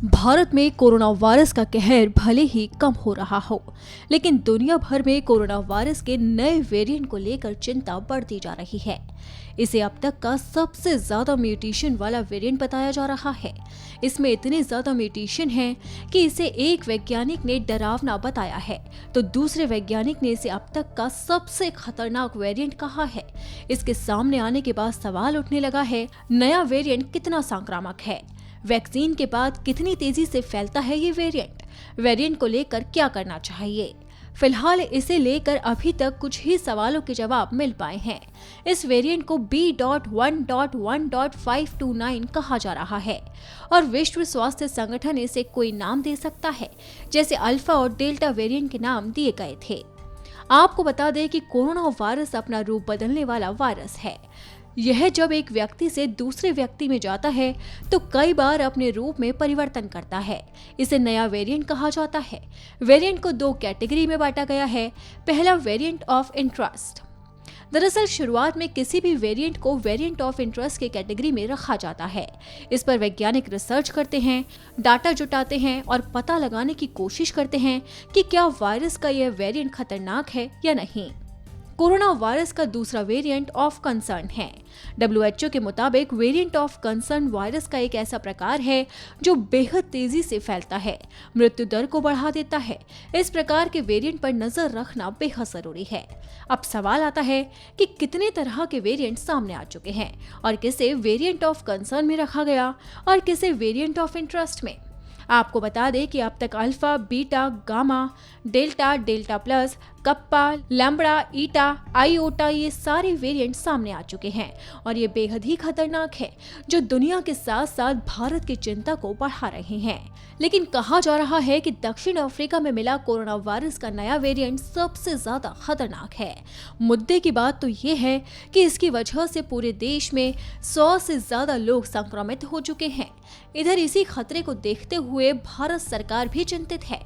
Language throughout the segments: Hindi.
भारत में कोरोना वायरस का कहर भले ही कम हो रहा हो, लेकिन दुनिया भर में कोरोना वायरस के नए वेरिएंट को लेकर चिंता बढ़ती जा रही है। इसे अब तक का सबसे ज्यादा म्यूटेशन वाला वेरिएंट बताया जा रहा है। इसमें इतने ज्यादा म्यूटेशन हैं कि इसे एक वैज्ञानिक ने डरावना बताया है, तो दूसरे वैज्ञानिक ने इसे अब तक का सबसे खतरनाक वेरिएंट कहा है। इसके सामने आने के बाद सवाल उठने लगा है, नया वेरिएंट कितना संक्रामक है? वैक्सीन के बाद कितनी तेजी से फैलता है ये वेरिएंट को लेकर क्या करना चाहिए? फिलहाल इसे लेकर अभी तक कुछ ही सवालों के जवाब मिल पाए हैं। इस वेरिएंट को B.1.1.529 कहा जा रहा है और विश्व स्वास्थ्य संगठन इसे कोई नाम दे सकता है, जैसे अल्फा और डेल्टा वेरिएंट के नाम दिए गए थे। आपको बता दें कि कोरोना वायरस अपना रूप बदलने वाला वायरस है। यह जब एक व्यक्ति से दूसरे व्यक्ति में जाता है तो कई बार अपने रूप में परिवर्तन करता है। इसे नया वेरिएंट कहा जाता है। वेरिएंट को दो कैटेगरी में बांटा गया है। पहला, वेरिएंट ऑफ इंटरेस्ट। दरअसल शुरुआत में किसी भी वेरिएंट को वेरिएंट ऑफ इंटरेस्ट के कैटेगरी में रखा जाता है। इस पर वैज्ञानिक रिसर्च करते हैं, डाटा जुटाते हैं और पता लगाने की कोशिश करते हैं कि क्या वायरस का यह वेरिएंट खतरनाक है या नहीं। कोरोना वायरस का दूसरा वेरिएंट ऑफ कंसर्न है। WHO के मुताबिक वेरिएंट ऑफ कंसर्न वायरस का एक ऐसा प्रकार है जो बेहद तेजी से फैलता है, मृत्यु दर को बढ़ा देता है। इस प्रकार के वेरिएंट पर नजर रखना बेहद जरूरी है। अब सवाल आता है कि कितने तरह के वेरिएंट सामने आ चुके हैं और किसे वेरिएंट ऑफ कंसर्न में रखा गया और किसे वेरिएंट ऑफ इंटरेस्ट में। आपको बता दें कि अब तक alpha, beta, gamma, delta, delta plus, kappa, lambda, eta, iota ये सारे वेरिएंट सामने आ चुके हैं और ये बेहद ही खतरनाक है, जो दुनिया के साथ साथ भारत की चिंता को बढ़ा रहे हैं। लेकिन कहा जा रहा है कि दक्षिण अफ्रीका में मिला कोरोना वायरस का नया वेरिएंट सबसे ज्यादा खतरनाक है। मुद्दे की बात तो ये है कि इसकी वजह से पूरे देश में 100 से ज्यादा लोग संक्रमित हो चुके हैं। इधर इसी खतरे को देखते हुए भारत सरकार भी चिंतित है।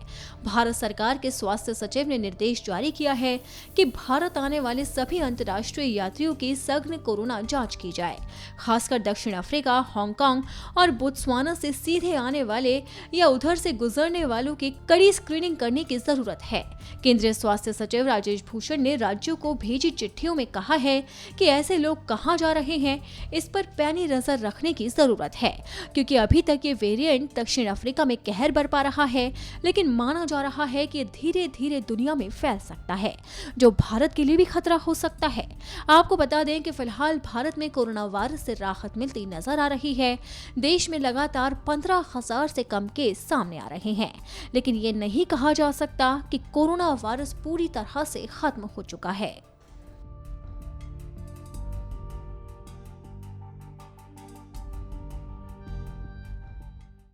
भारत सरकार के स्वास्थ्य सचिव ने निर्देश जारी किया है कि भारत आने वाले सभी अंतर्राष्ट्रीय यात्रियों की सघन कोरोना जांच की जाए। खासकर दक्षिण अफ्रीका, हांगकांग और बोत्सवाना से सीधे आने वाले या उधर से गुजरने वालों की कड़ी स्क्रीनिंग करने की जरूरत है। केंद्रीय स्वास्थ्य सचिव राजेश भूषण ने राज्यों को भेजी चिट्ठियों में कहा है कि ऐसे लोग कहां जा रहे हैं, इस पर पैनी नजर रखने की जरूरत है, क्योंकि अभी तक ये वेरिएंट दक्षिण अफ्रीका में कहर बरपा रहा है, लेकिन माना जा रहा है कि धीरे धीरे दुनिया में फैल सकता है, जो भारत के लिए भी खतरा हो सकता है। आपको बता दें कि फिलहाल भारत में कोरोना वायरस से राहत मिलती नजर आ रही है। देश में लगातार 15,000 से कम केस सामने आ रहे हैं, लेकिन ये नहीं कहा जा सकता कि कोरोना वायरस पूरी तरह से खत्म हो चुका है।